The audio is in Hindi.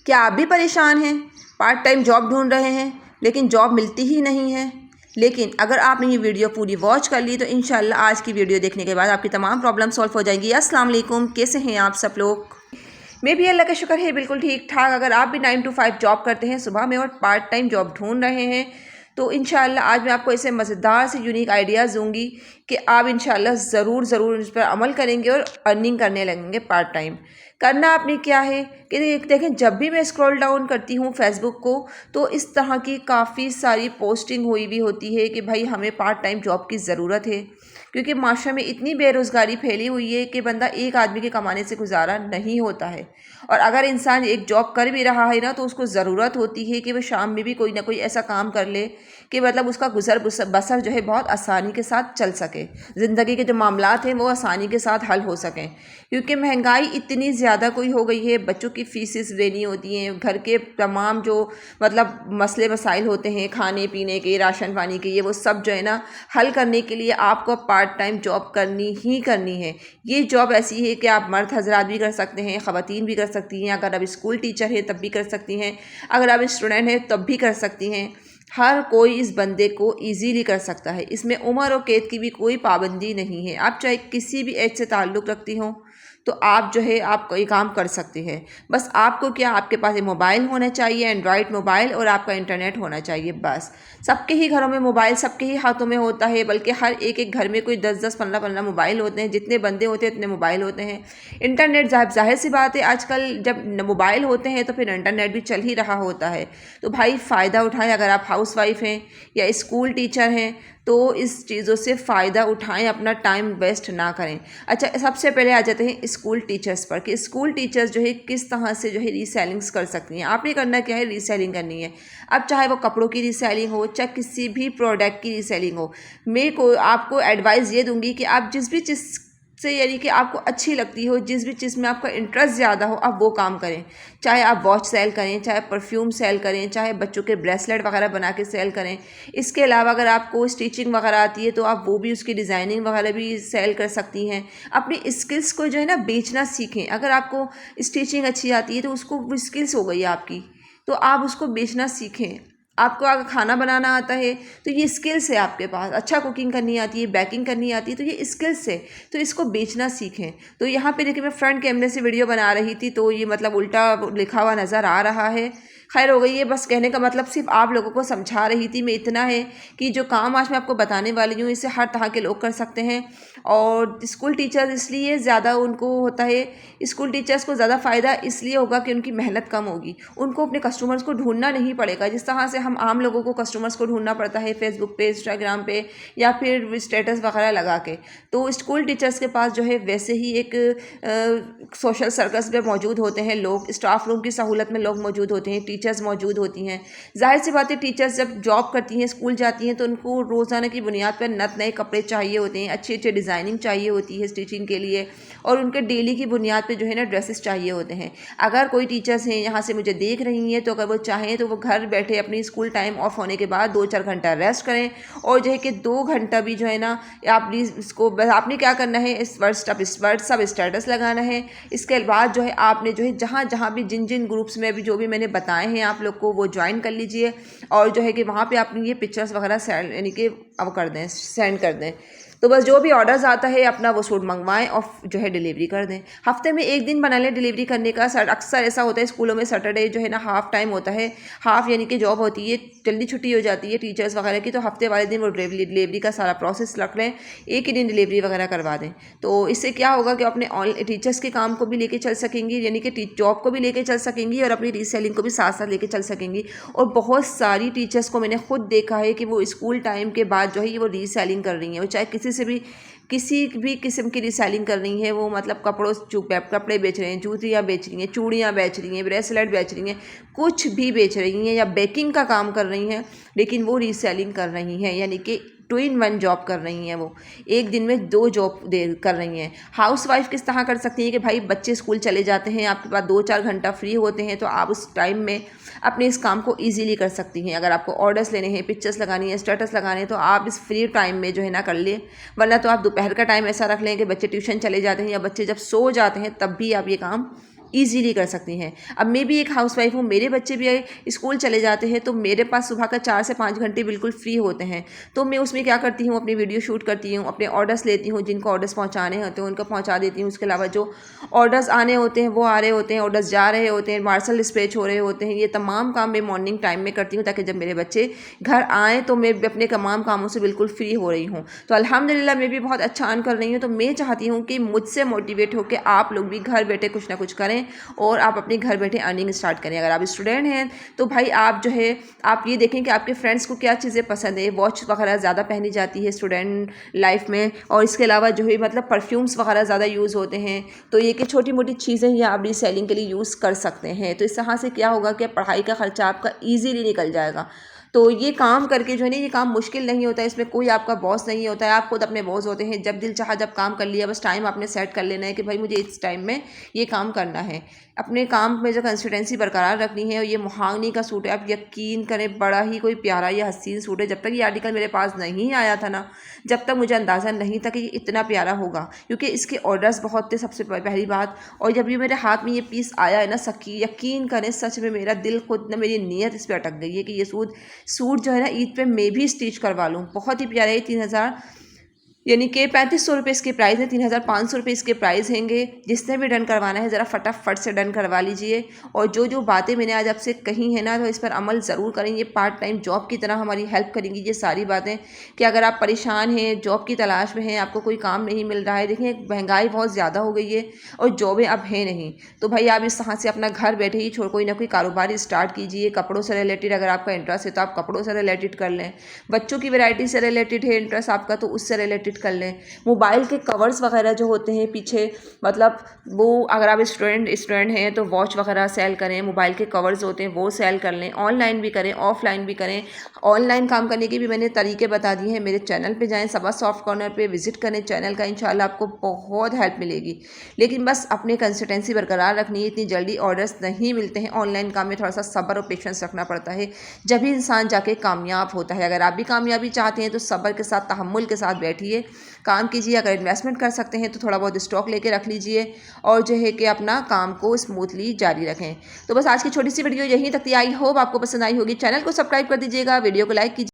क्या आप भी परेशान हैं, पार्ट टाइम जॉब ढूंढ रहे हैं लेकिन जॉब मिलती ही नहीं है? लेकिन अगर आपने ये वीडियो पूरी वॉच कर ली तो इंशाल्लाह आज की वीडियो देखने के बाद आपकी तमाम प्रॉब्लम सॉल्व हो जाएंगी। अस्सलाम वालेकुम, कैसे हैं आप सब लोग? मैं भी अल्लाह का शुक्र है बिल्कुल ठीक ठाक। अगर आप भी 9 to 5 जॉब करते हैं सुबह में और पार्ट टाइम जॉब ढूंढ रहे हैं तो इंशाल्लाह आज मैं आपको ऐसे मज़ेदार से यूनिक आइडियाज़ दूंगी कि आप इंशाल्लाह ज़रूर इस पर अमल करेंगे और अर्निंग करने लगेंगे पार्ट टाइम। करना आपने क्या है कि देखें, जब भी मैं स्क्रॉल डाउन करती हूँ फेसबुक को तो इस तरह की काफ़ी सारी पोस्टिंग हुई भी होती है कि भाई हमें पार्ट टाइम जॉब की ज़रूरत है, क्योंकि माशरे में इतनी बेरोज़गारी फैली हुई है कि बंदा एक आदमी के कमाने से गुजारा नहीं होता है। और अगर इंसान एक जॉब कर भी रहा है ना तो उसको ज़रूरत होती है कि वह शाम में भी कोई ना कोई ऐसा काम कर ले कि मतलब उसका गुजर बसर जो है बहुत आसानी के साथ चल सके, ज़िंदगी के जो मामलात हैं वो आसानी के साथ हल हो सकें। क्योंकि महंगाई इतनी ज़्यादा कोई हो गई है, बच्चों की फ़ीसेस देनी होती हैं, घर के तमाम जो मतलब मसले मसाइल होते हैं खाने पीने के, राशन पानी के, ये वो सब जो है ना हल करने के लिए आपको पार्ट टाइम जॉब करनी ही करनी है। ये जॉब ऐसी है कि आप मर्द हजरात भी कर सकते हैं, ख़वातीन भी कर सकती हैं, अगर आप स्कूल टीचर हैं तब भी कर सकती हैं, अगर आप स्टूडेंट हैं तब भी कर सकती हैं। हर कोई इस बंदे को इजीली कर सकता है। इसमें उम्र और कैद की भी कोई पाबंदी नहीं है। आप चाहे किसी भी एज से ताल्लुक़ रखती हों तो आप जो है आप कोई काम कर सकते हैं। बस आपको क्या, आपके पास एक मोबाइल होना चाहिए, एंड्रॉयड मोबाइल, और आपका इंटरनेट होना चाहिए। बस सबके ही घरों में मोबाइल सबके ही हाथों में होता है, बल्कि हर एक घर में कोई 10-10, 15-15 मोबाइल होते हैं। जितने बंदे होते हैं उतने मोबाइल होते हैं। इंटरनेट जाहिर सी बात है, आजकल जब मोबाइल होते हैं तो फिर इंटरनेट भी चल ही रहा होता है। तो भाई फ़ायदा उठाएं। अगर आप हाउस वाइफ हैं या स्कूल टीचर हैं तो इस चीज़ों से फ़ायदा उठाएं, अपना टाइम वेस्ट ना करें। अच्छा, सबसे पहले आ जाते हैं स्कूल टीचर्स पर कि स्कूल टीचर्स जो है किस तरह से जो है रीसेलिंग्स कर सकती हैं। आपने करना क्या है, रीसेलिंग करनी है। अब चाहे वो कपड़ों की रीसेलिंग हो, चाहे किसी भी प्रोडक्ट की रीसेलिंग हो, मैं को आपको एडवाइस ये दूंगी कि आप जिस भी चीज़ से यानी कि आपको अच्छी लगती हो, जिस भी चीज़ में आपका इंटरेस्ट ज़्यादा हो, आप वो काम करें। चाहे आप वॉच सेल करें, चाहे परफ्यूम सेल करें, चाहे बच्चों के ब्रेसलेट वगैरह बना के सेल करें। इसके अलावा अगर आपको स्टिचिंग वगैरह आती है तो आप वो भी, उसकी डिज़ाइनिंग वगैरह भी सेल कर सकती हैं। अपनी स्किल्स को जो है ना बेचना सीखें। अगर आपको स्टिचिंग अच्छी आती है तो उसको वो स्किल्स हो गई आपकी, तो आप उसको बेचना सीखें। आपको अगर खाना बनाना आता है तो ये स्किल्स है आपके पास। अच्छा कुकिंग करनी आती है, बेकिंग करनी आती है, तो ये स्किल्स है, तो इसको बेचना सीखें। तो यहाँ पे देखिए मैं फ्रंट कैमरे से वीडियो बना रही थी तो ये मतलब उल्टा लिखा हुआ नज़र आ रहा है। खैर हो गई है, बस कहने का मतलब सिर्फ आप लोगों को समझा रही थी मैं। इतना है कि जो काम आज मैं आपको बताने वाली हूँ इसे हर तरह के लोग कर सकते हैं। और स्कूल टीचर्स इसलिए ज़्यादा उनको होता है, स्कूल टीचर्स को ज़्यादा फ़ायदा इसलिए होगा कि उनकी मेहनत कम होगी। उनको अपने कस्टमर्स को ढूंढना नहीं पड़ेगा जिस तरह से हम आम लोगों को कस्टमर्स को ढूंढना पड़ता है फेसबुक पे, इंस्टाग्राम पे, या फिर स्टेटस वगैरह लगा के। तो स्कूल टीचर्स के पास जो है वैसे ही एक सोशल सर्कल्स में मौजूद होते हैं लोग, स्टाफ रूम की सहूलत में लोग मौजूद होते हैं, टीचर्स मौजूद होती हैं। जाहिर सी बात है, टीचर्स जब जॉब करती हैं, स्कूल जाती हैं, तो उनको रोज़ाना की बुनियाद पर नए कपड़े चाहिए होते हैं, अच्छी अच्छी डिज़ाइनिंग चाहिए होती है स्टिचिंग के लिए, और उनके डेली की बुनियाद पे जो है ना ड्रेसेस चाहिए होते हैं। अगर कोई टीचर्स हैं यहाँ से मुझे देख रही हैं तो अगर वो चाहें तो वो घर बैठे अपनी स्कूल टाइम ऑफ होने के बाद 2-4 घंटा रेस्ट करें, और जो है कि 2 घंटा भी जो है ना आप प्लीज़ इसको, बस आपने क्या करना है, इस व्हाट्सअप स्टेटस लगाना है। इसके बाद जो है आपने जो है जहाँ जहाँ भी जिन जिन ग्रुप्स में भी जो भी मैंने बताए हैं आप लोग को वो ज्वाइन कर लीजिए, और जो है कि वहाँ पे आपने ये पिक्चर्स वगैरह यानी कि अब कर दें, सेंड कर दें। तो बस जो भी ऑर्डर्स आता है अपना वो सूट मंगवाएं और जो है डिलीवरी कर दें। हफ्ते में एक दिन बना लें डिलीवरी करने का। अक्सर ऐसा होता है स्कूलों में सैटरडे जो है ना हाफ टाइम होता है, हाफ यानी कि जॉब होती है, जल्दी छुट्टी हो जाती है टीचर्स वगैरह की, तो हफ्ते वाले दिन वो डिलीवरी का सारा प्रोसेस रख लें, एक ही दिन डिलीवरी वगैरह करवा दें। तो इससे क्या होगा कि अपने टीचर्स के काम को भी लेके चल सकेंगी, यानी कि जॉब को भी लेके चल सकेंगी और अपनी रीसेलिंग को भी साथ साथ लेके चल सकेंगी। और बहुत सारी टीचर्स को मैंने खुद देखा है कि वो स्कूल टाइम के बाद जो है वो रीसेलिंग कर रही हैं। वो चाहे किसी भी किस्म की रीसेलिंग कर रही हैं, वो मतलब कपड़े बेच रहे हैं, जूतियाँ बेच रही हैं, चूड़ियाँ बेच रही हैं, ब्रेसलेट बेच रही हैं, कुछ भी बेच रही हैं, या बेकिंग का काम कर रही हैं, लेकिन वो रीसेलिंग कर रही हैं, यानी कि 2 in 1 जॉब कर रही हैं। वो एक दिन में 2 जॉब कर रही हैं। हाउस वाइफ किस तरह कर सकती हैं कि भाई बच्चे स्कूल चले जाते हैं, आपके पास 2-4 घंटा फ्री होते हैं, तो आप उस टाइम में अपने इस काम को ईजिली कर सकती हैं। अगर आपको ऑर्डर्स लेने हैं, पिक्चर्स लगानी है, स्टेटस लगाने हैं, तो आप इस फ्री टाइम में जो है ना कर लिए। वरना तो आप दोपहर का टाइम ऐसा रख लें कि बच्चे ट्यूशन चले जाते हैं या बच्चे जब सो जाते हैं तब भी आप ये काम ईजीली कर सकती हैं। अब मैं भी एक हाउसवाइफ हूँ, मेरे बच्चे भी स्कूल चले जाते हैं तो मेरे पास सुबह का 4 से 5 घंटे बिल्कुल फ्री होते हैं। तो मैं उसमें क्या करती हूँ, अपनी वीडियो शूट करती हूँ, अपने ऑर्डर्स लेती हूँ, जिनको ऑर्डर्स पहुँचाने होते हैं उनको पहुँचा देती हूँ। उसके अलावा जो ऑर्डर्स आने होते हैं वो आ रहे होते हैं, ऑर्डर्स जा रहे होते हैं, पार्सल डिस्पैच हो रहे होते हैं, ये तमाम काम मैं मॉर्निंग टाइम में करती हूँ ताकि जब मेरे बच्चे घर आएँ तो मैं अपने तमाम कामों से बिल्कुल फ्री हो रही हूँ। तो अल्हम्दुलिल्लाह मैं भी बहुत अच्छा अर्न कर रही हूँ। तो मैं चाहती हूँ कि मुझसे मोटिवेट होकर आप लोग भी घर बैठे कुछ ना कुछ करें और आप अपने घर बैठे अर्निंग स्टार्ट करें। अगर आप स्टूडेंट हैं तो भाई आप जो है आप ये देखें कि आपके फ्रेंड्स को क्या चीज़ें पसंद है। वॉच वगैरह ज़्यादा पहनी जाती है स्टूडेंट लाइफ में, और इसके अलावा जो है मतलब परफ्यूम्स वगैरह ज़्यादा यूज़ होते हैं। तो ये कि छोटी मोटी चीज़ें ये आप रीसेलिंग के लिए यूज़ कर सकते हैं। तो इस तरह से क्या होगा कि पढ़ाई का खर्चा आपका ईजीली निकल जाएगा। तो ये काम करके जो है ना, ये काम मुश्किल नहीं होता है, इसमें कोई आपका बॉस नहीं होता है, आप खुद अपने बॉस होते हैं। जब दिल चाहा जब काम कर लिया, बस टाइम आपने सेट कर लेना है कि भाई मुझे इस टाइम में ये काम करना है। अपने काम में जो कंसिस्टेंसी बरकरार रखनी है। और ये मुहावनी का सूट है, आप यकीन करें बड़ा ही कोई प्यारा या हसीन सूट है। जब तक ये आर्टिकल मेरे पास नहीं आया था ना, जब तक मुझे अंदाज़ा नहीं था कि ये इतना प्यारा होगा, क्योंकि इसके ऑर्डर्स बहुत थे सबसे पहली बात। और जब ये मेरे हाथ में ये पीस आया है ना, सकी यकीन करें सच में मेरा दिल खुद ना, मेरी नीयत इस पर अटक गई है कि ये सूट जो है ना ईद पे मैं भी स्टिच करवा लूँ। बहुत ही प्यारा है। 3000 यानी कि 3500 रुपये इसके प्राइस है, 3500 रुपये इसके प्राइस हैंगे। जिसने भी डन करवाना है ज़रा फटाफट से डन करवा लीजिए। और जो जो बातें मैंने आज आपसे कही है ना, तो इस पर अमल ज़रूर करें। ये पार्ट टाइम जॉब की तरह हमारी हेल्प करेंगी ये सारी बातें। कि अगर आप परेशान हैं, जॉब की तलाश में हैं, आपको कोई काम नहीं मिल रहा है, देखिए महंगाई बहुत ज़्यादा हो गई है और जॉबें अब हैं नहीं, तो भाई आप इस तरह से अपना घर बैठे ही कोई ना कोई कारोबार स्टार्ट कीजिए। कपड़ों से रिलेटेड अगर आपका इंटरेस्ट है तो आप कपड़ों से रिलेटेड कर लें। बच्चों की वैरायटी से रिलेटेड है इंटरेस्ट आपका तो उससे रिलेटेड कर लें। मोबाइल के कवर्स वगैरह जो होते हैं पीछे, मतलब वो अगर आप स्टूडेंट हैं तो वॉच वगैरह सेल करें। मोबाइल के कवर्स होते हैं वो सेल कर लें। ऑनलाइन भी करें, ऑफलाइन भी करें। ऑनलाइन काम करने के भी मैंने तरीके बता दिए हैं। मेरे चैनल पे जाएं, सबा सॉफ्ट कॉर्नर पे विजिट करें चैनल का, इंशाल्लाह आपको बहुत हेल्प मिलेगी। लेकिन बस अपने कंसिस्टेंसी बरकरार रखनी है। इतनी जल्दी ऑर्डर्स नहीं मिलते हैं। ऑनलाइन काम में थोड़ा सा सब्र और पेशेंस रखना पड़ता है, जब भी इंसान जाके कामयाब होता है। अगर आप भी कामयाबी चाहते हैं तो सब्र के साथ, तहम्मुल के साथ बैठिए, काम कीजिए। अगर इन्वेस्टमेंट कर सकते हैं तो थोड़ा बहुत स्टॉक लेके रख लीजिए और जो है कि अपना काम को स्मूथली जारी रखें। तो बस आज की छोटी सी वीडियो यहीं तक थी। आई होप आपको पसंद आई होगी। चैनल को सब्सक्राइब कर दीजिएगा, वीडियो को लाइक कीजिए।